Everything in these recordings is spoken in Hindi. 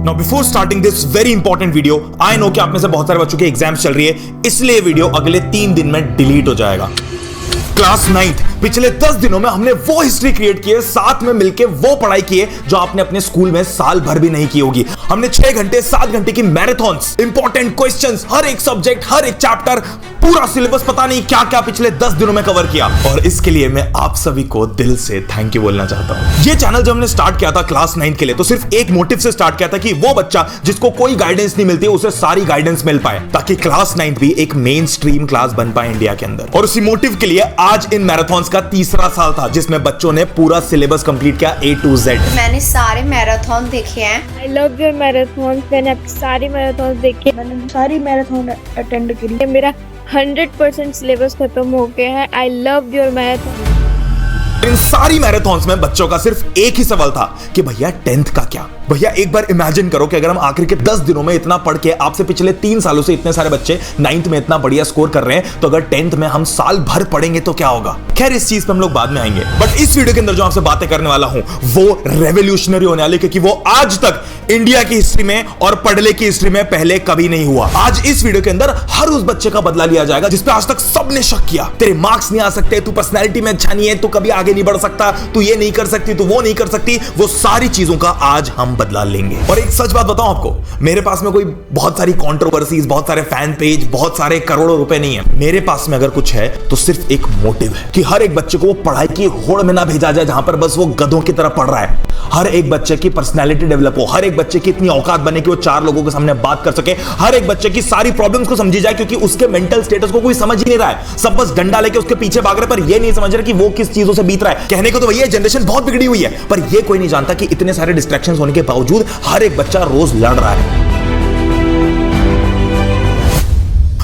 Now before starting this very important video, I know कि आप में से बहुत सारे बच्चों के एग्जाम्स चल रही है, इसलिए वीडियो अगले 3 दिन में डिलीट हो जाएगा। क्लास 9th पिछले 10 दिनों में हमने वो हिस्ट्री क्रिएट की है, साथ में मिलके वो पढ़ाई की है जो आपने अपने स्कूल में साल भर भी नहीं की होगी। हमने 6 घंटे 7 घंटे की मैराथन्स, इंपॉर्टेंट क्वेश्चंस, हर एक सब्जेक्ट, हर एक चैप्टर, पूरा सिलेबस, पता नहीं क्या क्या पिछले 10 दिनों में कवर किया। और इसके लिए मैं आप सभी को दिल से थैंक यू बोलना चाहता हूं। ये चैनल जब हमने स्टार्ट किया था क्लास 9 के लिए, तो सिर्फ एक मोटिव से स्टार्ट किया था कि वो बच्चा जिसको कोई गाइडेंस नहीं मिलती उसे सारी गाइडेंस मिल पाए, ताकि क्लास 9 भी एक मेन स्ट्रीम क्लास बन पाए इंडिया के अंदर। और उसी मोटिव के लिए आज इन मैराथन्स का तीसरा साल था, जिसमें बच्चों ने पूरा सिलेबस कंप्लीट किया A to Z। मैंने सारे मैराथन देखे हैं। आई लव योर मैराथन। मैंने आपकी सारी मैराथन देखे, मैंने सारी मैराथन अटेंड करी। मेरा 100% सिलेबस खत्म हो गया है। I love your marathon. इन सारी मैराथन्स में बच्चों का सिर्फ एक ही सवाल था कि भैया 10th का क्या। भैया एक बार इमेजिन करो कि अगर हम आखिर के 10 दिनों में इतना पढ़ के आपसे पिछले 3 सालों से इतने सारे बच्चे 9th में इतना बढ़िया स्कोर कर रहे हैं, तो अगर 10th में हम साल भर पढ़ेंगे तो क्या होगा। खैर इस चीज पे हम लोग बाद में आएंगे, बट इस वीडियो के अंदर जो आपसे बातें करने वाला हूं वो रेवोल्यूशनरी होने वाली, क्योंकि वो आज तक इंडिया की हिस्ट्री में और पढ़ने की हिस्ट्री में पहले कभी नहीं हुआ। आज इस वीडियो के अंदर हर उस बच्चे का बदला लिया जाएगा जिसपे आज तक सबने शक किया। तेरे मार्क्स नहीं आ सकते, तू पर्सनैलिटी में अच्छा नहीं है, तू कभी आगे नहीं बढ़ सकता, तू ये नहीं कर सकती, तू वो नहीं कर सकती, वो सारी चीजों का आज हम बदला लेंगे। और एक सच बात बताऊं आपको, मेरे पास में कोई बहुत सारी कंट्रोवर्सीज, बहुत सारे फैन पेज, बहुत सारे करोड़ों रुपए नहीं है। मेरे पास में अगर कुछ है तो सिर्फ एक मोटिव है कि हर एक बच्चे को वो पढ़ाई की होड़ में ना भेजा जाए जहां पर बस वो गधों की तरह पढ़ रहा है। हर एक बच्चे की पर्सनैलिटी डेवलप हो, हर एक बच्चे की इतनी औकात बने कि वो 4 लोगों के सामने बात कर सके, हर एक बच्चे की सारी प्रॉब्लम्स को समझी जाए, क्योंकि उसके मेंटल स्टेटस को कोई समझ ही नहीं रहा है। सब बस डंडा लेके उसके पीछे भाग रहे, पर ये नहीं समझ रहे कि वो किस चीजों से बीत रहा है। कहने को तो भैया जनरेशन बहुत बिगड़ी हुई है, पर ये कोई नहीं जानता कि इतने सारे डिस्ट्रैक्शंस होने के बावजूद हर एक बच्चा रोज लड़ रहा है।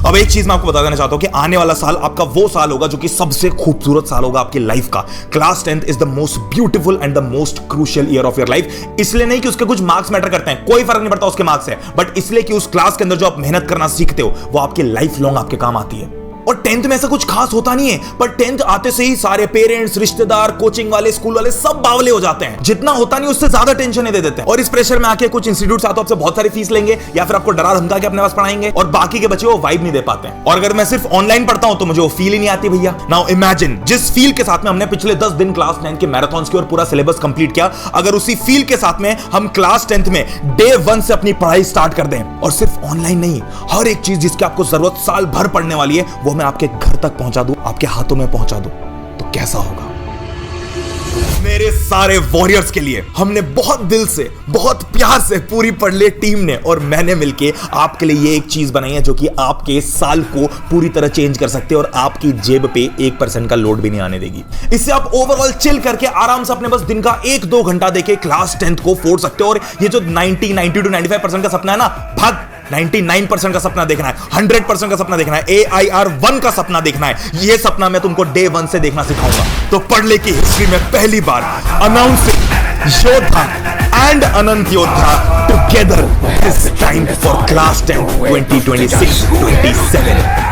अब एक चीज मैं आपको बता देना चाहता हूं कि आने वाला साल आपका वो साल होगा जो कि सबसे खूबसूरत साल होगा आपकी लाइफ का। Class 10th is the most beautiful and the most crucial year of your life. इसलिए नहीं कि उसके कुछ मार्क्स मैटर करते हैं, कोई फर्क नहीं पड़ता उसके मार्क्स से, बट इसलिए कि उस क्लास के अंदर जो आप मेहनत करना सीखते हो वो आपके लाइफ लॉन्ग आपके काम आती है। और 10th में ऐसा कुछ खास होता नहीं है, पर 10th आते से ही सारे पेरेंट्स, रिश्तेदार, कोचिंग वाले, स्कूल वाले सब बावले हो जाते हैं। जितना होता नहीं उससे ज्यादा टेंशन दे देते हैं। और इस प्रेशर में आके कुछ इंस्टीट्यूट्स आते आपसे बहुत सारी फीस लेंगे या फिर आपको डरा धमका के अपने पास पढ़ाएंगे, और बाकी के बच्चे वो वाइब नहीं दे पाते हैं। और अगर मैं सिर्फ ऑनलाइन पढ़ता हूं तो मुझे वो फील ही नहीं आती भैया। नाउ इमेजिन जिस फील के साथ में हमने पिछले 10 दिन क्लास 9 के मैराथन्स की और पूरा सिलेबस कंप्लीट किया, अगर उसी फील के साथ में हम क्लास 10th में डे 1 से अपनी पढ़ाई स्टार्ट कर दें, और सिर्फ ऑनलाइन नहीं, हर एक चीज जिसकी आपको जरूरत साल भर पढ़ने वाली है वो मैं आपके घर तक पहुंचा दूं, आपके हाथों में पहुंचा दूं, तो कैसा होगा। मेरे सारे वॉरियर्स के लिए हमने बहुत दिल से, बहुत प्यार से पूरी पढ़ले टीम ने और मैंने मिलके आपके लिए ये एक चीज बनाई है जो कि आपके साल को पूरी तरह चेंज कर सकते हैं और आपकी जेब पे 1% का लोड भी नहीं आने देगी। इससे आप ओवरऑल चिल करके आराम से अपने बस दिन का 1-2 घंटा देके क्लास 10th को फोड़ सकते हो। और ये जो 90 to 95% का सपना है ना, भाग 99% का सपना देखना है, 100% का सपना देखना है, AIR 1 का सपना देखना है। ये सपना मैं तुमको डे 1 से देखना सिखाऊंगा। तो पढ़ने की हिस्ट्री में पहली बार अनाउंसिंग योद्धा एंड अनंत योद्धा together this time for class 10 2026-27।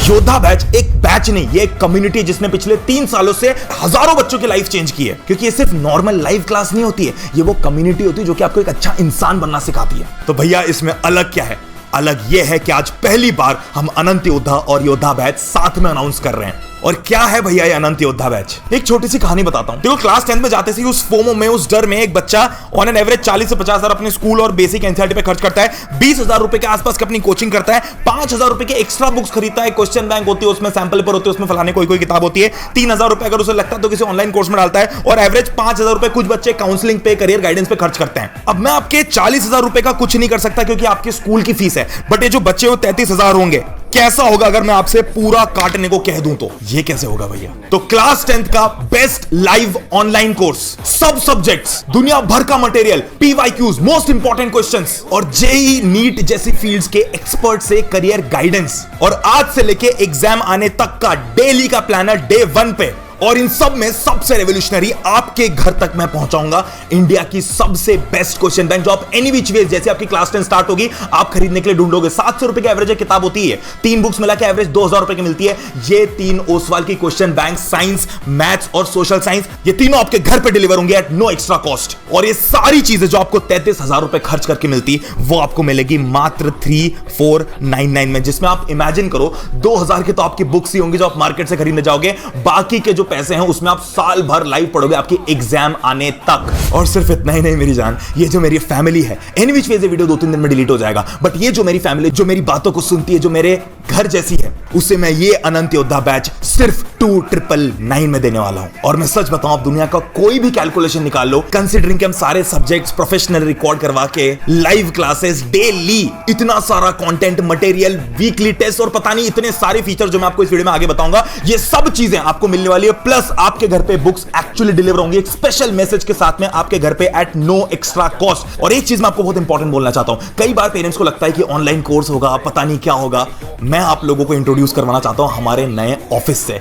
योद्धा बैच एक बैच नहीं, ये एक कम्युनिटी है जिसने पिछले 3 सालों से हजारों बच्चों की लाइफ चेंज की है। क्योंकि ये सिर्फ नॉर्मल लाइव क्लास नहीं होती है, ये वो कम्युनिटी होती है जो कि आपको एक अच्छा इंसान बनना सिखाती है। तो भैया इसमें अलग क्या है? अलग ये है कि आज पहली बार हम अनंत योद्धा और योद्धा बैच साथ में अनाउंस कर रहे हैं। और क्या है भैया ये अनंत योद्धा बैच? एक छोटी सी कहानी बताता हूं। देखो क्लास 10th में जाते से उस फोमो में, उस डर में, एक बच्चा ऑन एन एवरेज 40 से 50 हजार अपने स्कूल और बेसिक एनसीईआरटी पे खर्च करता है, 20,000 रुपए के आसपास की अपनी कोचिंग करता है, 5,000 रुपए के एक्स्ट्रा बुक्स खरीदता है, क्वेश्चन बैंक होती है उसमें, सैंपल पेपर होते हैं उसमें, फलाने कोई किताब होती है, 3,000 रुपए अगर उसे लगता है तो किसी ऑनलाइन कोर्स में डालता है, और एवरेज 5,000 रुपए कुछ बच्चे काउंसलिंग पे, करियर गाइडेंस पे खर्च करते हैं। अब मैं आपके 40,000 रुपए का कुछ नहीं कर सकता क्योंकि आपके स्कूल की फीस है, बट ये जो बच्चे हो 33,000 होंगे। कैसा होगा अगर मैं आपसे पूरा काटने को कह दूं? तो ये कैसे होगा भैया? तो क्लास 10th का बेस्ट लाइव ऑनलाइन कोर्स, सब सब्जेक्ट्स, दुनिया भर का material, PYQs, most important questions, और जेईई नीट जैसी फील्ड्स के एक्सपर्ट से करियर गाइडेंस, और आज से लेके एग्जाम आने तक का डेली का प्लानर डे 1 पे, और इन सब में सबसे रेवोल्यूशनरी आपके घर तक मैं पहुंचाऊंगा इंडिया की सबसे बेस्ट क्वेश्चन बैंक, जो आप एनी विच वे जैसे आपकी क्लास 10 स्टार्ट होगी आप खरीदने के लिए ढूंढोगे। 700 रुपए की एवरेज किताब होती है, 3 बुक्स मिला के एवरेज 2000 रुपए की मिलती है। ये 3 ओसवाल की क्वेश्चन बैंक, साइंस, मैथ्स और सोशल साइंस, ये तीनों आपके घर पे डिलीवर होंगे एट नो एक्स्ट्रा कॉस्ट। और ये सारी चीजें जो आपको 33,000 रुपए खर्च करके मिलती वो आपको मिलेगी मात्र 3499 में, जिसमें आप इमेजिन करो 2000 की तो आपकी बुक्स ही होंगी जो आप मार्केट से खरीदने जाओगे, बाकी के जो पैसे हैं उसमें आप साल भर लाइव पढ़ोगे आपकी एग्जाम आने तक। और सिर्फ इतना ही नहीं मेरी जान, ये जो मेरी फैमिली है, एनी विच वे वीडियो 2-3 दिन में डिलीट हो जाएगा, बट ये जो मेरी फैमिली जो मेरी बातों को सुनती है, जो मेरे घर जैसी है, उसे मैं ये अनंत योद्धा बैच सिर्फ 2999 में देने वाला हूं। और मैं सच बताऊं, आप दुनिया का कोई भी कैलकुलेशन निकाल लो, कंसीडरिंग कि हम सारे सब्जेक्ट्स प्रोफेशनल रिकॉर्ड करवा के लाइव क्लासेस डेली, इतना सारा कंटेंट मटेरियल, वीकली टेस्ट और पता नहीं इतने सारे फीचर जो मैं आपको इस वीडियो में आगे बताऊंगा, ये सब चीजें आपको मिलने वाली है। प्लस आपके घर पे बुक्स एक्चुअली डिलीवर होंगी एक स्पेशल मैसेज के साथ में आपके घर पे एट नो एक्स्ट्रा कॉस्ट। और एक चीज मैं आपको बहुत इंपॉर्टेंट बोलना चाहता हूं, कई बार पेरेंट्स को लगता है कि ऑनलाइन कोर्स होगा, पता नहीं क्या होगा। मैं आप लोगों को इंट्रोड्यूस करवाना चाहता हूं हमारे नए ऑफिस से।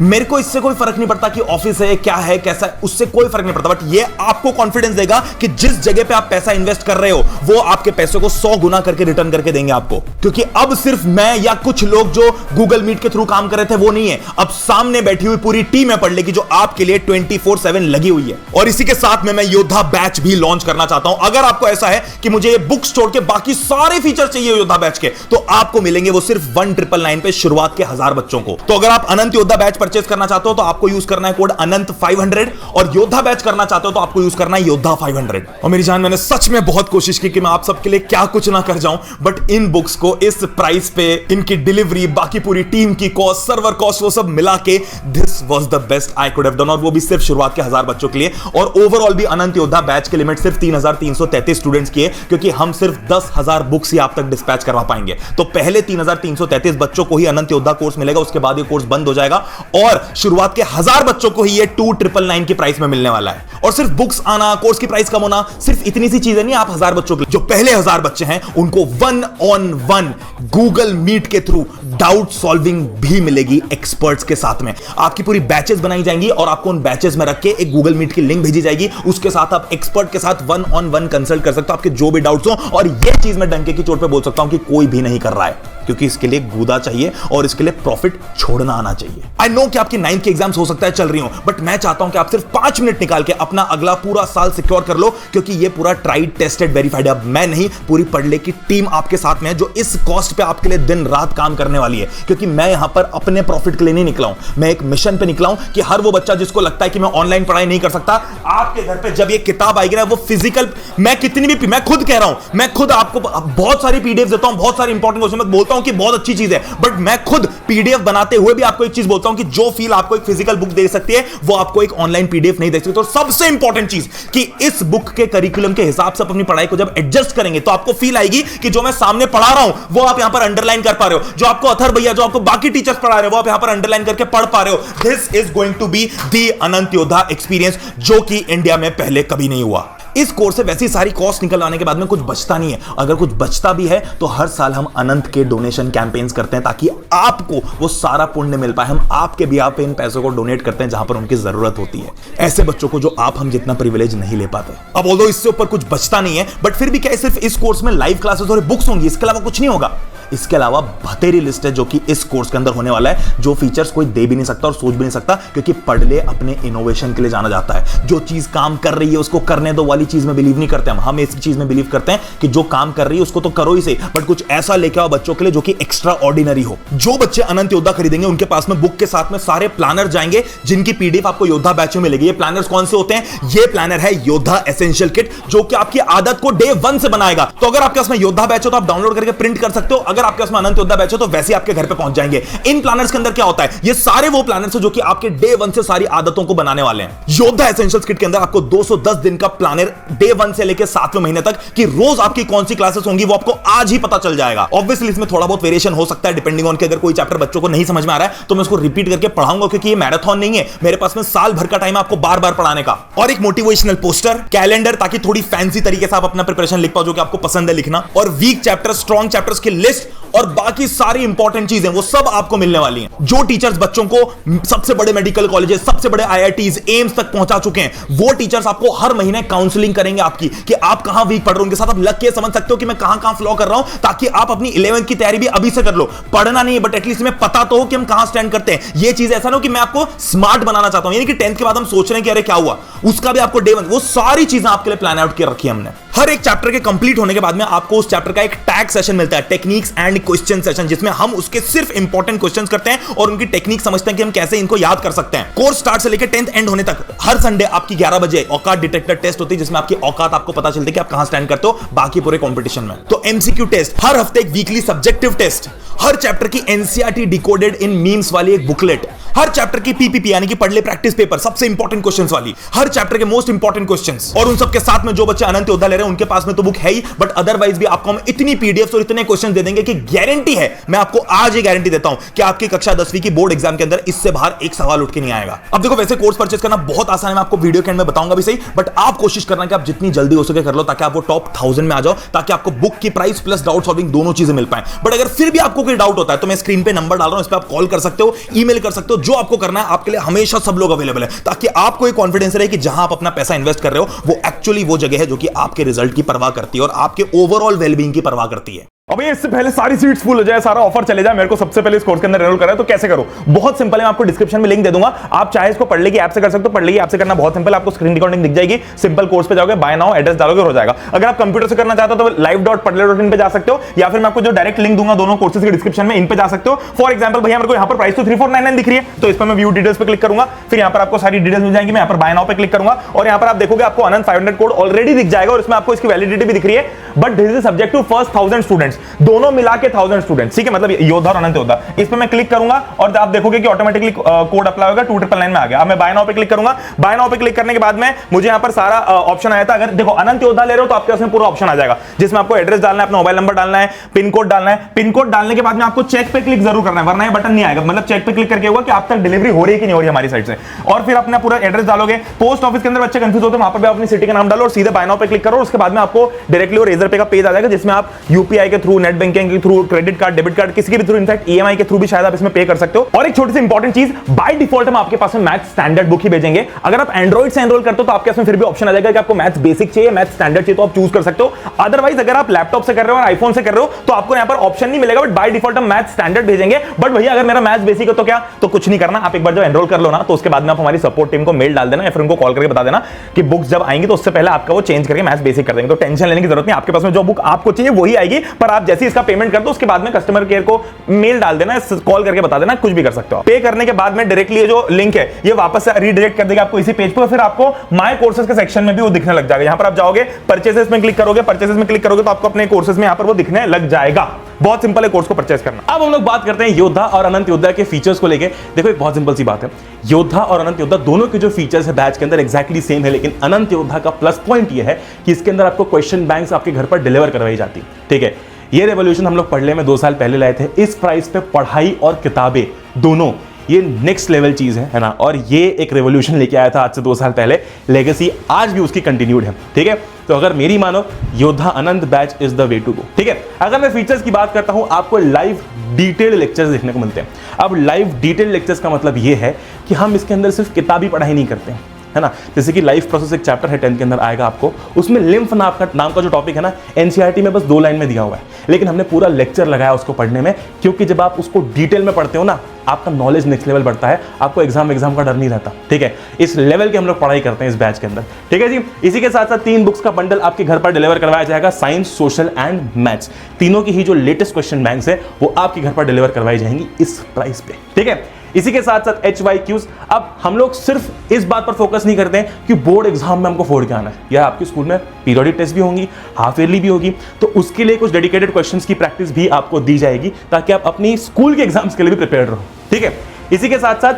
मेरे को इससे कोई फर्क नहीं पड़ता कि ऑफिस है, क्या है, कैसा है, उससे कोई फर्क नहीं पड़ता, बट ये आपको कॉन्फिडेंस देगा कि जिस जगह पे आप पैसा इन्वेस्ट कर रहे हो वो आपके पैसे को 100 गुना करके रिटर्न करके देंगे आपको। क्योंकि अब सिर्फ मैं या कुछ लोग जो गूगल मीट के थ्रू काम कर रहे थे वो नहीं है, अब सामने बैठी हुई पूरी टीम है पढ़ने की जो आपके लिए 24/7 लगी हुई है। और इसी के साथ में मैं योद्धा बैच भी लॉन्च करना चाहता हूं। अगर आपको ऐसा है कि मुझे बुक्स छोड़ के बाकी सारे फीचर चाहिए योद्धा बैच के, तो आपको मिलेंगे वो सिर्फ 1999 पे शुरुआत के 1000 बच्चों को। तो अगर आप अनंत योद्धा बैच परचेस करना चाहते हो तो आपको यूज करना है कोड अनंत 500, और योद्धा बैच करना चाहते हो तो आपको यूज करना है योद्धा 500। और मेरी जान, मैंने सच में बहुत कोशिश की कि मैं आप सबके लिए क्या कुछ ना कर जाऊं, बट इन बुक्स को इस प्राइस पे, इनकी डिलीवरी, बाकी पूरी टीम की कॉस्ट, सर्वर कॉस्ट, वो सब मिला के this was the best I could have done, और वो भी सिर्फ शुरुआत के 1000 बच्चों के लिए। और ओवरऑल भी अनंत योद्धा बैच की लिमिट सिर्फ 3333 स्टूडेंट्स की है, क्योंकि हम सिर्फ 10,000 बुक्स ही आप तक डिस्पैच करवा पाएंगे। तो पहले 3333 बच्चों को ही अनंत योद्धा कोर्स मिलेगा, उसके बाद ये कोर्स बंद हो जाएगा, और शुरुआत के 1000 बच्चों को ही ये 2999 की प्राइस में मिलने वाला है। और सिर्फ बुक्स आना, कोर्स की प्राइस कम होना, सिर्फ इतनी सी चीजें नहीं, आप 1000 बच्चों के जो पहले 1000 बच्चे हैं उनको 1-on-1 गूगल मीट के थ्रू डाउट सॉल्विंग भी मिलेगी एक्सपर्ट्स के साथ में। आपकी पूरी बैचेस बनाई जाएंगी और आपको उन बैचेस में रख के एक गूगल मीट की लिंक भेजी जाएगी, उसके साथ आप एक्सपर्ट के साथ 1-on-1 कंसल्ट कर सकते हो, आपके जो भी डाउट्स हो। और यह चीज मैं डंके की चोट पे बोल सकता हूं कि कोई भी नहीं कर रहा है, क्योंकि इसके लिए गूदा चाहिए और इसके लिए प्रॉफिट छोड़ना आना चाहिए। आई नो कि आपकी 9th की एग्जाम्स हो सकता है चल रही हो, बट मैं चाहता हूं कि आप सिर्फ 5 मिनट निकाल के अपना अगला पूरा साल सिक्योर कर लो, क्योंकि ये पूरा ट्राइड, टेस्टेड, वेरीफाइड है। अब मैं नहीं, पूरी पढ़ले की टीम आपके साथ में है, जो इस कॉस्ट पे आपके लिए दिन रात काम करने वाली है। क्योंकि मैं यहां पर अपने प्रॉफिट के लिए नहीं निकला हूं, मैं एक मिशन पे निकला हूं कि हर वो बच्चा जिसको लगता है कि मैं ऑनलाइन पढ़ाई नहीं कर सकता, आपके घर पे जब ये किताब आएगी ना, वो फिजिकल, मैं कितनी भी, मैं खुद कह रहा हूं, मैं खुद आपको बहुत सारी पीडीएफ देता हूं, बहुत सारी इंपॉर्टेंट क्वेश्चन मैं बोलता हूं कि बहुत अच्छी चीज है, बट मैं खुद पीडीएफ बनाते हुए भी आपको एक चीज बोलता हूं कि जो फील आपको एक फिजिकल बुक दे सकती है वो आपको एक ऑनलाइन पीडीएफ नहीं दे सकती। तो सबसे इंपॉर्टेंट चीज कि इस बुक के करिकुलम के हिसाब से अपनी पढ़ाई को जब एडजस्ट करेंगे तो आपको फील आएगी कि जो मैं सामने पढ़ा रहा हूं वो आप यहां पर अंडरलाइन कर पा रहे हो, जो आपको अथर भैया, जो आपको बाकी टीचर्स पढ़ा रहे हो वो आप यहां पर अंडरलाइन करके पढ़ पा रहे हो। This is going to be the Anant Yoddha experience, जो कि इंडिया में पहले कभी नहीं हुआ। इस कोर्स से वैसी सारी कॉस्ट निकलवाने के बाद में कुछ बचता नहीं है। अगर कुछ बचता भी है तो हर साल हम अनंत के डोनेशन कैंपेन्स करते हैं ताकि आपको वो सारा पुण्य मिल पाए। हम आपके भी आप इन पैसों को डोनेट करते हैं जहां पर उनकी जरूरत होती है, ऐसे बच्चों को जो आप हम जितना प्रिविलेज नहीं ले पाते। अब ऑल्दो इससे ऊपर कुछ बचता नहीं है, बट फिर भी क्या सिर्फ इस कोर्स में लाइव क्लासेस और बुक्स होंगी, इसके अलावा कुछ नहीं होगा। इसके अलावा बतेरी लिस्ट है जो कि इस कोर्स के अंदर होने वाला है, जो फीचर्स कोई दे भी नहीं सकता और सोच भी नहीं सकता, क्योंकि पढ़ले अपने इनोवेशन के लिए जाना जाता है। जो चीज काम कर रही है उसको करने दो वाली चीज में बिलीव नहीं करते हम इस चीज में बिलीव करते हैं कि जो काम कर रही है उसको तो करो ही सही, बट कुछ ऐसा लेके आओ बच्चों के लिए जो कि एक्स्ट्रा ऑर्डिनरी हो। जो बच्चे अनंत योद्धा खरीदेंगे उनके पास में बुक के साथ में सारे प्लानर जाएंगे, जिनकी पीडीएफ आपको योद्धा बैच में मिलेगी। ये प्लानर्स कौन से होते हैं? ये प्लानर है योद्धा एसेंशियल किट, जो कि आपकी आदत को डे 1 से बनाएगा। तो अगर आपके पास में योद्धा बैच हो तो आप डाउनलोड करके प्रिंट कर सकते हो, अगर आपके पास में अनंत योद्धा बैच हो तो वैसे आपके घर पे पहुंच जाएंगे। इन प्लानर्स के अंदर क्या होता है? ये सारे वो प्लानर्स हैं जो कि आपके डे 1 से सारी आदतों को बनाने वाले हैं। योद्धा एसेंशियल्स किट के अंदर आपको 210 दिन का प्लानर डे 1 से लेकर 7वें महीने तक कि रोज आपकी कौन सी क्लासेस होंगी वो आपको आज ही पता चल जाएगा। ऑब्वियसली इसमें थोड़ा बहुत वेरिएशन हो सकता है डिपेंडिंग ऑन कि अगर कोई चैप्टर बच्चों को नहीं समझ में आ रहा है तो मैं उसको रिपीट करके पढ़ाऊंगा, क्योंकि ये मैराथन नहीं है, मेरे पास में साल भर का टाइम है आपको बार बार पढ़ाने का। और एक मोटिवेशनल पोस्टर, कैलेंडर, ताकि थोड़ी फैंसी तरीके से आप अपना प्रिपरेशन लिख पाओ जो कि आपको पसंद है लिखना, और वीक चैप्टर, स्ट्रॉन्ग चैप्टर्स की लिस्ट, और बाकी सारी इंपॉर्टेंट चीजें वो सब आपको मिलने वाली हैं। जो टीचर्स बच्चों को सबसे बड़े मेडिकल कॉलेजेस, सबसे बड़े IITs, एम्स तक पहुंचा चुके हैं, वो टीचर्स आपको हर महीने काउंसलिंग करेंगे आपकी कि आप कहां वीक पढ़ रहे हो। उनके साथ आप लग के समझ सकते हो कि मैं कहां फ्लॉ कर रहा हूं, ताकि आप अपनी 11th की तैयारी भी अभी से कर लो। पढ़ना नहीं है बट एटलीस्ट हमें पता तो हो कि हम कहां स्टैंड करते हैं। ये चीज ऐसा ना हो कि मैं आपको स्मार्ट बनाना चाहता हूं, यानी कि 10th के बाद हम सोच रहे हैं कि अरे क्या हुआ, उसका भी आपको डे 1 वो सारी चीजें आपके लिए प्लान आउट कर रखी है हमने। हर एक चैप्टर के कंप्लीट होने के बाद में आपको उस चैप्टर का एक टैग सेशन मिलता है, टेक्निक्स एंड क्वेश्चन सेशन, जिसमें हम उसके सिर्फ इंपॉर्टेंट क्वेश्चंस करते हैं और उनकी टेक्निक समझते हैं कि हम कैसे इनको याद कर सकते हैं। कोर्स स्टार्ट से लेकर 10th एंड होने तक हर संडे आपकी 11 बजे औकात डिटेक्टर टेस्ट होती है, जिसमें आपकी औकात आपको पता चलती है कि आप कहां स्टैंड करते हो बाकी पूरे कंपटीशन में। तो MCQ टेस्ट, हर हफ्ते एक वीकली सब्जेक्टिव टेस्ट, हर चैप्टर की NCERT डिकोडेड इन मीम्स वाली एक बुकलेट, हर चैप्टर की PPP यानी कि पढ़ ले प्रैक्टिस पेपर, सबसे इंपॉर्टेंट क्वेश्चंस वाली, हर चैप्टर के मोस्ट इंपॉर्टेंट क्वेश्चंस। और उन सबके साथ में जो बच्चे अनंत योद्धा ले रहे हैं उनके पास में तो बुक है ही, बट अदरवाइज भी आपको हम इतनी PDFs और इतने क्वेश्चन दे देंगे कि गारंटी है, मैं आपको आज ही गारंटी देता हूं कि आपकी कक्षा 10वीं की बोर्ड एग्जाम के अंदर इससे बाहर एक सवाल उठ के नहीं आएगा। अब देखो, वैसे कोर्स परचेज करना बहुत आसान है, मैं आपको वीडियो के एंड में बताऊंगा भी सही, बट आप कोशिश करना कि आप जितनी जल्दी हो सके कर लो, ताकि आप वो टॉप 1000 में आ जाओ, ताकि आपको बुक की प्राइस प्लस डाउट सॉल्विंग दोनों चीजें मिल पाए। बट अगर फिर भी आपको कोई डाउट होता है तो मैं स्क्रीन पे नंबर डाल रहा हूं, इस पे आप कॉल कर सकते हो, ईमेल कर सकते हो, जो आपको करना है आपके लिए हमेशा सब लोग अवेलेबल है, ताकि आपको एक कॉन्फिडेंस रहे कि जहां आप अपना पैसा इन्वेस्ट कर रहे हो वो एक्चुअली वो जगह है जो कि आपके रिजल्ट की परवाह करती है और आपके ओवरऑल वेलबींग की परवाह करती है। अभी इससे पहले सारी सीट्स फुल हो जाए, सारा ऑफर चले जाए, मेरे को सबसे पहले इस कोर्स के अंदर एनरोल करा है, तो कैसे करो? बहुत सिंपल है, मैं आपको डिस्क्रिप्शन में लिंक दे दूंगा, आप चाहे इसको पढ़ ले की ऐप से कर सकते हो। पढ़ ले की ऐप से करना बहुत सिंपल, आपको स्क्रीन रिकॉर्डिंग दिख जाएगी, सिंपल कोर्स पे जाओगे, बाय नाउ एड्रेस डालोगे, हो जाएगा। अगर आप कंप्यूटर से करना चाहते हो तो live.padle.in पे जा सकते हो, या फिर मैं आपको जो डायरेक्ट लिंक दूंगा दोनों कोर्सेज के डिस्क्रिप्शन में, इन पे जा सकते हो। फॉर एग्जांपल भैया मेरे को यहाँ पर प्राइस तो 3499 दिख रही है, तो इस पर मैं व्यू डिटेल्स पे क्लिक करूंगा, फिर यहाँ पर आपको सारी डिटेल्स मिल जाएंगी। मैं यहाँ पर बाय नाउ पे क्लिक करूंगा और यहाँ पर आप देखोगे आपको अनंत 500 कोड ऑलरेडी दिख जाएगा और इसमें आपको इसकी वैलिडिटी भी दिख रही है, but this is subject to first 1000 students, दोनों मिला के 1000 स्टूडेंट्स, ठीक है, मतलब योद्धा और अनंत योद्धा। इस पे मैं क्लिक करूंगा और आप देखोगे कि ऑटोमेटिकली कोड अप्लाई होगा, 2999 में आ गया। अब मैं बाय नाउ पे क्लिक करूंगा, बाय नाउ पे क्लिक करने के बाद में मुझे यहाँ पर सारा ऑप्शन आया था। अगर देखो अनंत योद्धा ले रहे हो तो आपके पास में पूरा ऑप्शन आ जाएगा, जिसमें आपको एड्रेस डालना है, अपना मोबाइल नंबर डालना है, पिन कोड डालना है। पिन कोड डालने के बाद में आपको चेक पे क्लिक जरूर करना है, वरना ये बटन नहीं आएगा। मतलब चेक पे क्लिक करके होगा कि आप तक डिलीवरी हो रही है कि नहीं हो रही हमारी साइड से, और फिर अपना पूरा एड्रेस डालोगे। पोस्ट ऑफिस के अंदर बच्चे कंफ्यूज होते हैं, वहां पर भी अपनी सिटी का नाम डालो और सीधे बाय नाउ पे क्लिक करो। उसके बाद में आपको डायरेक्टली वो रेजर पे का पेज आ जाएगा, जिसमें आप यूपीआई के थ्रू, नेट बैंकिंग के through, credit card, debit card, किसी के भी थ्रू, इनफैक्ट EMI के थ्रू भी शायद आप इसमें पे कर सकते हो। और एक छोटी सी इंपॉर्टेंट चीज, बाय डिफॉल्ट हम आपके पास में मैथ्स स्टैंडर्ड बुक ही भेजेंगे। अगर आप एंड्रॉइड से एनरोल करते हो तो आपके पास में फिर भी ऑप्शन आ जाएगा कि आपको मैथ्स बेसिक चाहिए, मैथ्स स्टैंडर्ड चाहिए, तो आप चूज कर सकते हो। अदरवाइज अगर आप लैपटॉप से कर रहे हो और आईफोन से कर रहे हो तो आपको यहाँ पर ऑप्शन नहीं मिलेगा, बट बाय डिफॉल्ट हम मैथ्स स्टैंडर्ड भेजेंगे। बट भैया अगर मेरा मैथ्स बेसिक है तो क्या, तो कुछ नहीं करना, आप एक बार जब एनरोल कर लो ना तो उसके बाद में आप हमारी सपोर्ट टीम को मेल डाल देना या फिर उनको कॉल करके बता देना कि बुक्स जब आएंगी तो उससे पहले आपका वो चेंज करके मैथ्स बेसिक कर देंगे। तो टेंशन लेने की जरूरत नहीं, आपके पास में जो बुक आपको चाहिए वही आएगी, पर आप जैसे इसका पेमेंट कर दो उसके बाद में कस्टमर केयर को मेल डाल देना, कॉल करके बता देना, कुछ भी कर सकते हो। पे करने के बाद में डायरेक्टली ये जो लिंक है ये वापस से रीडायरेक्ट कर देगा आपको इसी पेज पर, फिर आपको माय कोर्सेज के सेक्शन में भी वो दिखने लग जाएगा। यहां पर आप जाओगे, परचेसेस में क्लिक करोगे, परचेसेस में क्लिक करोगे तो आपको अपने कोर्सेज में यहां पर वो दिखने लग जाएगा। बहुत सिंपल है कोर्स को परचेस करना। अब हम लोग बात करते हैं योद्धा और अनंत योद्धा के फीचर्स को लेके। देखो एक बहुत सिंपल सी बात है, योद्धा और अनंत योद्धा दोनों के जो फीचर्स है बैच के अंदर एग्जैक्टली सेम है, लेकिन अनंत योद्धा का प्लस पॉइंट ये है कि इसके अंदर आपको क्वेश्चन बैंक्स आपके घर पर डिलीवर करवाई जाती है, ठीक है। ये रेवोल्यूशन हम लोग पढ़ने में 2 साल पहले लाए थे। इस प्राइस पे पढ़ाई और किताबें दोनों, ये नेक्स्ट लेवल चीज है ना, और ये एक रेवोल्यूशन लेके आया था आज से 2 साल पहले। लेगेसी आज भी उसकी कंटिन्यूड है, ठीक है। तो अगर मेरी मानो, Yoddha Anant batch is the way to go, ठीक है। अगर मैं फीचर्स की बात करता हूं, आपको लाइव डिटेल्ड लेक्चर्स देखने को मिलते हैं। अब लाइव डिटेल्ड लेक्चर्स का मतलब ये है कि हम इसके अंदर सिर्फ किताबी पढ़ाई नहीं करते हैं, है ना। जैसे कि लाइफ प्रोसेस एक चैप्टर है 10th के अंदर आएगा आपको, उसमें लिम्फ नाम का जो टॉपिक है ना, NCERT में बस 2 लाइन में दिया हुआ है, लेकिन हमने पूरा लेक्चर लगाया उसको पढ़ने में, क्योंकि जब आप उसको डिटेल में पढ़ते हो ना, आपका नॉलेज नेक्स्ट लेवल बढ़ता है, आपको एग्जाम का डर नहीं रहता, ठीक है। इस लेवल की हम लोग पढ़ाई करते हैं इस बैच के अंदर, ठीक है जी। इसी के साथ साथ 3 बुक्स का बंडल आपके घर पर डिलीवर करवाया जाएगा, साइंस, सोशल एंड मैथ्स। तीनों की ही जो लेटेस्ट क्वेश्चन बैंक्स है वो आपके घर पर डिलीवर करवाई जाएंगी इस प्राइस पे, ठीक है। इसी के साथ साथ HYQs। अब हम लोग सिर्फ इस बात पर फोकस नहीं करते हैं कि बोर्ड एग्जाम में हमको फोड़ के आना है, या आपके स्कूल में पीरियोडिक टेस्ट भी होंगी, हाफ ईयरली भी होगी, तो उसके लिए कुछ डेडिकेटेड क्वेश्चंस की प्रैक्टिस भी आपको दी जाएगी, ताकि आप अपनी स्कूल के एग्जाम्स के लिए भी प्रिपेयर्ड रहो, ठीक है। इसी के साथ साथ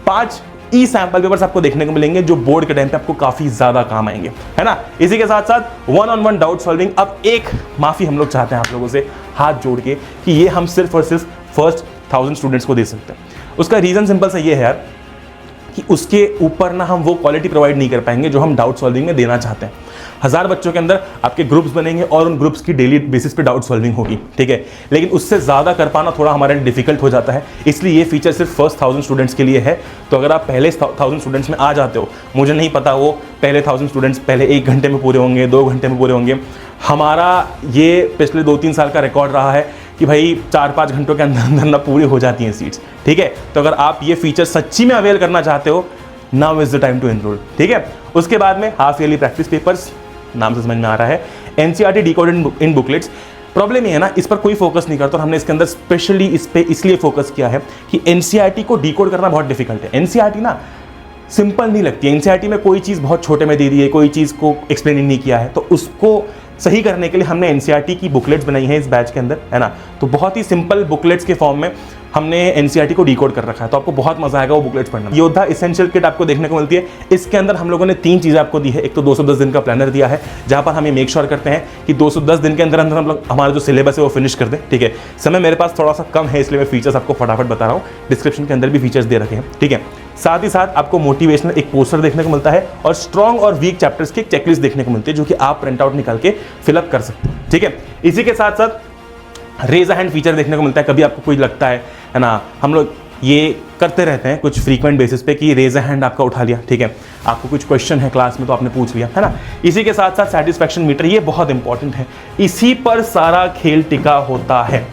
5 ई-सैंपल पेपर्स आपको देखने को मिलेंगे, जो बोर्ड के टाइम पे आपको काफी ज्यादा काम आएंगे, है ना। इसी के साथ साथ 1-on-1 डाउट सॉल्विंग। अब एक माफी हम लोग चाहते हैं आप लोगों से हाथ जोड़ के कि ये हम सिर्फ और सिर्फ फर्स्ट 1000 स्टूडेंट्स को दे सकते हैं। उसका रीजन सिंपल सा ये है यार, कि उसके ऊपर ना हम वो क्वालिटी प्रोवाइड नहीं कर पाएंगे जो हम डाउट सॉल्विंग में देना चाहते हैं। 1000 बच्चों के अंदर आपके ग्रुप्स बनेंगे और उन ग्रुप्स की डेली बेसिस पे डाउट सॉल्विंग होगी, ठीक है, लेकिन उससे ज़्यादा कर पाना थोड़ा हमारे लिए डिफिकल्ट हो जाता है। इसलिए ये फीचर सिर्फ फर्स्ट 1000 स्टूडेंट्स के लिए है। तो अगर आप पहले 1000 स्टूडेंट्स में आ जाते हो, मुझे नहीं पता वो पहले 1000 स्टूडेंट्स पहले 1 घंटे में पूरे होंगे, 2 घंटे में पूरे होंगे। हमारा ये पिछले 2-3 साल का रिकॉर्ड रहा है कि भाई 4-5 घंटों के अंदर अंदर ना पूरी हो जाती हैं सीट्स, ठीक है। तो अगर आप ये फीचर सच्ची में अवेल करना चाहते हो, now is the time to enroll, ठीक है। उसके बाद में हाफ ईयरली प्रैक्टिस पेपर्स, नाम से समझ में आ रहा है, एनसीईआरटी डिकोडेड इन बुकलेट्स। प्रॉब्लम ये है ना, इस पर कोई फोकस नहीं करता और हमने इसके अंदर स्पेशली इस पे इसलिए फोकस किया है कि एनसीईआरटी को डिकोड करना बहुत डिफिकल्ट है। एनसीईआरटी ना सिंपल नहीं लगती है। एनसीईआरटी में कोई चीज़ बहुत छोटे में दे दी है, कोई चीज़ को एक्सप्लेन ही नहीं किया है, तो उसको सही करने के लिए हमने एनसीईआरटी की बुकलेट्स बनाई है इस बैच के अंदर, है ना। तो बहुत ही सिंपल बुकलेट्स के फॉर्म में हमने एनसीईआरटी को डिकोड कर रखा है, तो आपको बहुत मजा आएगा वो बुकलेट्स पढ़ने में। योद्धा एसेंशियल किट आपको देखने को मिलती है। इसके अंदर हम लोगों ने 3 चीज़ें आपको दी है। एक तो 210 दिन का प्लानर दिया है, जहां पर हमें मेक श्योर करते हैं कि 210 दिन के अंदर अंदर हम लोग हमारा जो सिलेबस है वो फिनिश कर दें, ठीक है। समय मेरे पास थोड़ा सा कम है, इसलिए मैं फीचर्स आपको फटाफट बता रहा हूँ। डिस्क्रिप्शन के अंदर भी फीचर्स दे रखे हैं, ठीक है। साथ ही साथ आपको मोटिवेशनल एक पोस्टर देखने को मिलता है और स्ट्रॉन्ग और वीक चैप्टर्स की एक चेकलिस्ट देखने को मिलती है, जो कि आप प्रिंट आउट निकाल के फिलअप कर सकते हैं, ठीक है। इसी के साथ साथ रेज अ हैंड फीचर देखने को मिलता है। कभी आपको कोई लगता है ना, हम लोग ये करते रहते हैं कुछ फ्रीक्वेंट बेसिस पे कि रेज अ हैंड आपका उठा लिया, ठीक है, आपको कुछ क्वेश्चन है क्लास में तो आपने पूछ लिया, है ना। इसी के साथ साथ सेटिस्फैक्शन मीटर, ये बहुत इंपॉर्टेंट है, इसी पर सारा खेल टिका होता है।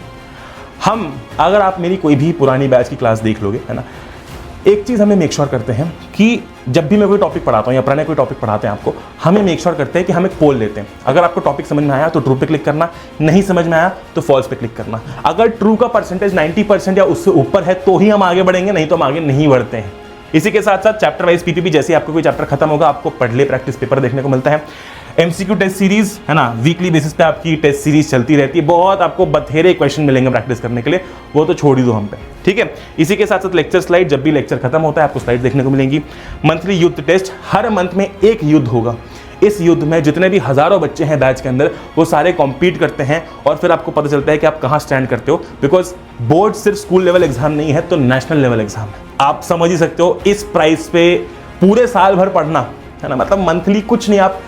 हम अगर आप मेरी कोई भी पुरानी बैच की क्लास देख लोगे, है ना, एक चीज़ हमें मेक श्योर करते हैं कि जब भी मैं कोई टॉपिक पढ़ाता हूँ या पुराने कोई टॉपिक पढ़ाते हैं आपको, हमें मेक श्योर करते हैं कि हम एक पोल लेते हैं। अगर आपको टॉपिक समझ में आया तो ट्रू पे क्लिक करना, नहीं समझ में आया तो फॉल्स पे क्लिक करना। अगर ट्रू का परसेंटेज 90% या उससे ऊपर है तो ही हम आगे बढ़ेंगे, नहीं तो हम आगे नहीं बढ़ते हैं। इसी के साथ साथ चैप्टर वाइज पीपीपी, जैसे आपको कोई चैप्टर खत्म होगा आपको पढ़ ले प्रैक्टिस पेपर देखने को मिलता है। एमसीक्यू टेस्ट सीरीज, है ना, वीकली बेसिस पे आपकी टेस्ट सीरीज चलती रहती है। बहुत आपको बथेरे क्वेश्चन मिलेंगे प्रैक्टिस करने के लिए, वो तो छोड़ ही दो हम पे, ठीक है। इसी के साथ साथ लेक्चर स्लाइड, जब भी लेक्चर खत्म होता है आपको स्लाइड देखने को मिलेंगी। मंथली युद्ध टेस्ट, हर मंथ में एक युद्ध होगा। इस युद्ध में जितने भी हजारों बच्चे हैं बैच के अंदर, वो सारे कॉम्पीट करते हैं और फिर आपको पता चलता है कि आप कहाँ स्टैंड करते हो, बिकॉज बोर्ड सिर्फ स्कूल लेवल एग्जाम नहीं है, तो नेशनल लेवल एग्जाम है। आप समझ ही सकते हो इस प्राइस पे पूरे साल भर पढ़ना, है ना, मतलब मंथली कुछ नहीं, आप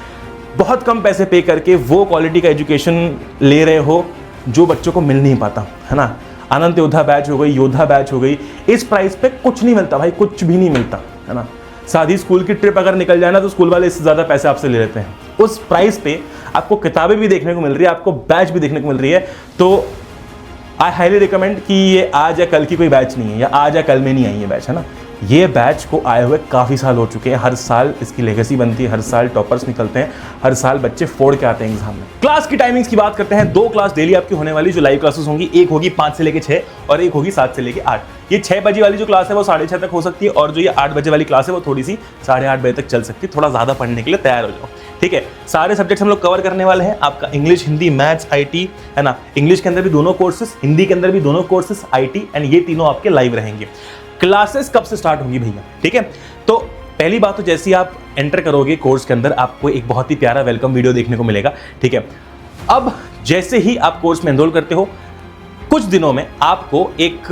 बहुत कम पैसे पे करके वो क्वालिटी का एजुकेशन ले रहे हो जो बच्चों को मिल नहीं पाता, है ना। अनंत योद्धा बैच हो गई, योद्धा बैच हो गई, इस प्राइस पे कुछ नहीं मिलता भाई, कुछ भी नहीं मिलता, है ना। सादी स्कूल की ट्रिप अगर निकल जाए ना तो स्कूल वाले इससे ज़्यादा पैसे आपसे ले लेते हैं। उस प्राइस पे आपको किताबें भी देखने को मिल रही है, आपको बैच भी देखने को मिल रही है। तो आई हाईली रिकमेंड कि ये आज या कल की कोई बैच नहीं है, या आज या कल में नहीं आई ये बैच, है ना। ये बैच को आए हुए काफ़ी साल हो चुके हैं, हर साल इसकी लेगेसी बनती है, हर साल टॉपर्स निकलते हैं, हर साल बच्चे फोड़ के आते हैं एग्जाम में। क्लास की टाइमिंग्स की बात करते हैं। 2 क्लास डेली आपकी होने वाली जो लाइव क्लासेस होंगी, एक होगी 5 से लेकर 6 और एक होगी 7 से लेकर 8। ये 6 बजे वाली जो क्लास है वो 6:30 तक हो सकती है, और जो ये 8 बजे वाली क्लास है वो थोड़ी सी 8:30 बजे तक चल सकती है। थोड़ा ज़्यादा पढ़ने के लिए तैयार हो जाओ, ठीक है। सारे सब्जेक्ट्स हम लोग कवर करने वाले हैं, आपका इंग्लिश, हिंदी, मैथ्स, आईटी, है ना। इंग्लिश के अंदर भी दोनों कोर्सेस, हिंदी के अंदर भी दोनों कोर्सेस, आईटी, एंड ये तीनों आपके लाइव रहेंगे। क्लासेस कब से स्टार्ट होंगी भैया, ठीक है। तो पहली बात तो जैसे ही आप एंटर करोगे कोर्स के अंदर, आपको एक बहुत ही प्यारा वेलकम वीडियो देखने को मिलेगा, ठीक है। अब जैसे ही आप कोर्स में एनरोल करते हो, कुछ दिनों में आपको एक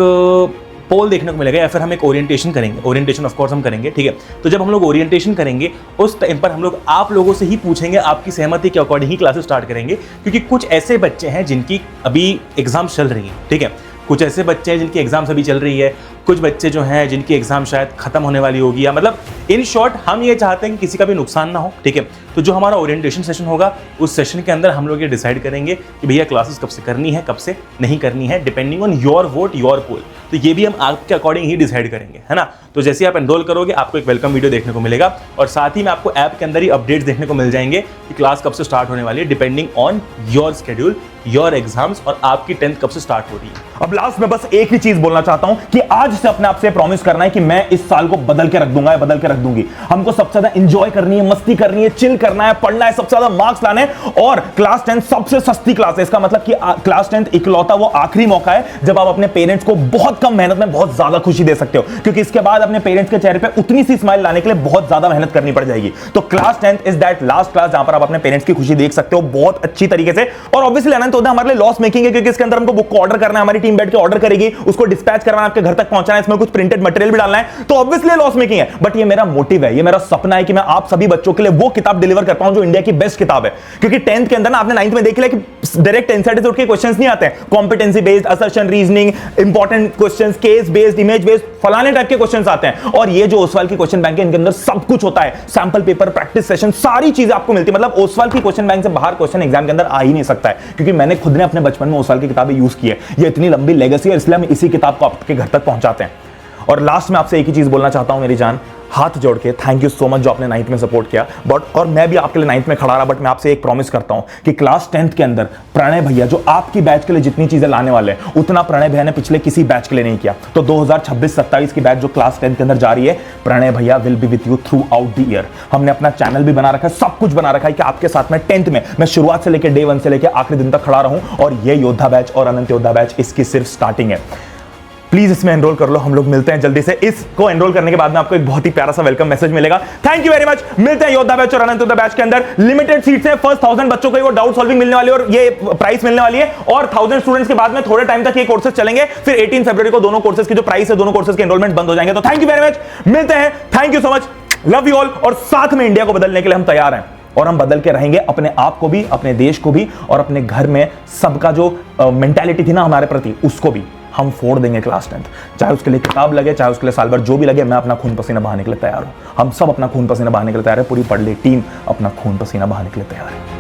पोल देखने को मिलेगा, या फिर हम एक ओरिएंटेशन करेंगे। ओरिएंटेशन ऑफ कोर्स हम करेंगे, ठीक है। तो जब हम लोग ओरिएंटेशन करेंगे उस टाइम पर हम लोग आप लोगों से ही पूछेंगे, आपकी सहमति के अकॉर्डिंग ही क्लासेस स्टार्ट करेंगे, क्योंकि कुछ ऐसे बच्चे हैं जिनकी अभी एग्जाम चल रही है, ठीक है। कुछ ऐसे बच्चे हैं जिनकी एग्जाम्स अभी चल रही है, कुछ बच्चे जो हैं जिनकी एग्जाम शायद खत्म होने वाली होगी, या मतलब इन शॉर्ट हम ये चाहते हैं कि किसी का भी नुकसान ना हो, ठीक है। तो जो हमारा ओरिएंटेशन सेशन होगा, उस सेशन के अंदर हम लोग ये डिसाइड करेंगे कि भैया क्लासेस कब से करनी है, कब से नहीं करनी है, depending on your vote, your poll. तो ये भी हम आपके अकॉर्डिंग ही डिसाइड करेंगे, है ना। तो जैसे आप एनरोल करोगे आपको एक वेलकम वीडियो देखने को मिलेगा, और साथ ही में आपको ऐप के अंदर ही अपडेट्स देखने को मिल जाएंगे कि क्लास कब से स्टार्ट होने वाली है, depending on your schedule, your exams, और आपकी 10th कब से स्टार्ट हो रही है। अब लास्ट में बस एक ही चीज बोलना चाहता हूं कि आज से अपने आप से प्रॉमिस करना है कि मैं इस साल को बदल के रख दूंगा या बदल के रख दूंगी। हमको सबसे ज्यादा एंजॉय करनी है, मस्ती करनी है, चिल करना है, पढ़ना है, सबसे ज्यादा मार्क्स लाने हैं, और क्लास 10 सबसे सस्ती क्लास है। इसका मतलब कि क्लास 10 इकलौता वो आखिरी मौका है जब आप अपने पेरेंट्स को बहुत कम मेहनत में बहुत ज्यादा खुशी दे सकते हो, क्योंकि इसके बाद अपने पेरेंट्स के चेहरे पे उतनी सी स्माइल लाने के लिए बहुत ज्यादा मेहनत करनी पड़ जाएगी। तो class 10 is that last class जहां पर आप अपने पेरेंट्स की खुशी देख सकते हो बहुत अच्छी तरीके से। और ऑब्वियसली अनंत योद्धा हमारे लिए लॉस मेकिंग है, क्योंकि इसके अंदर हमको बुक को ऑर्डर करना है, हमारी टीम बैठ के ऑर्डर करेगी, उसको डिस्पैच करवाना, आपके घर तक पहुंचाना पहुंचना है, इसमें कुछ प्रिंटेड मटेरियल भी डालना है, तो ऑब्वियसली लॉस मेकिंग है, बट ये मेरा मोटिव है, ये मेरा सपना है कि मैं आप सभी बच्चों के लिए वो किताब डिलीवर कर पाऊं जो इंडिया की बेस्ट किताब है। क्योंकि 10th के अंदर ना आपने 9th में देख लिया कि डायरेक्ट एनसीईआरटी से उठ के क्वेश्चंस नहीं आते हैं, competency based, assertion, reasoning, important questions, case based, image based, फलाने टाइप के क्वेश्चंस आते हैं। और ये जो ओसवाल की क्वेश्चन बैंक है, इनके अंदर सब कुछ होता है, सैंपल पेपर, प्रैक्टिस सेशन, सारी चीजें आपको मिलती है। मतलब ओसवाल की क्वेश्चन बैंक से बाहर क्वेश्चन एग्जाम के अंदर आ ही नहीं सकता है, क्योंकि मैंने खुद ने अपने बचपन में ओसवाल की किताबें यूज की है। ये इतनी लंबी लेगेसी है, इसलिए हम इसी किताब को आपके घर तक पहुंचाते हैं। और लास्ट में आपसे एक ही चीज बोलना चाहता हूं मेरी जान, हाथ जोड़ के थैंक यू सो मच जो आपने 9th में सपोर्ट किया, बट और मैं भी आपके लिए 9th में खड़ा रहा, बट मैं आपसे एक प्रॉमिस करता हूं कि क्लास 10th के अंदर प्रणय भैया जो आपकी बैच के लिए जितनी चीजें लाने वाले हैं, उतना प्रणय भैया ने पिछले किसी बैच के लिए नहीं किया। तो 2026-27 की बैच जो क्लास 10th के अंदर जा रही है, प्रणय भैया will be with you through out the year. हमने अपना चैनल भी बना रखा है, सब कुछ बना रखा है कि आपके साथ में 10th में मैं शुरुआत से लेकर डे 1 से लेकर आखिरी दिन तक खड़ा रहूं। और ये योद्धा बैच और अनंत योद्धा बैच इसकी सिर्फ स्टार्टिंग है। प्लीज इसमें एनरोल कर लो, हम लोग मिलते हैं जल्दी से। इसको एनरोल करने के बाद में आपको एक बहुत ही प्यारा सा वेलकम मैसेज मिलेगा। Thank you very much. मिलते हैं योद्धा बैच और अनंत योद्धा बैच के अंदर। लिमिटेड सीट्स हैं, फर्स्ट 1000 बच्चों को वो डाउट सॉल्विंग मिलने वाली है और ये प्राइस मिलने वाली है। और 1000 स्टूडेंट्स के बाद में थोड़े टाइम तक ये कोर्सेज चलेंगे, फिर 18 फरवरी को दोनों कोर्सेज की जो प्राइस है, दोनों कोर्सेज के एनरोलमेंट बंद हो जाएंगे। तो थैंक यू वेरी मच, मिलते हैं, thank you so much, love you all. और साथ में इंडिया को बदलने के लिए हम तैयार हैं, और हम बदल के रहेंगे, अपने आप को भी, अपने देश को भी, और अपने घर में सबका जो मेंटालिटी थी ना हमारे प्रति, उसको भी हम फोड़ देंगे क्लास 10th। चाहे उसके लिए किताब लगे, चाहे उसके लिए साल भर जो भी लगे, मैं अपना खून पसीना बहाने के लिए तैयार हूं। हम सब अपना खून पसीना बहाने के लिए तैयार है, पूरी पढ़ ली टीम अपना खून पसीना बहाने के लिए तैयार है।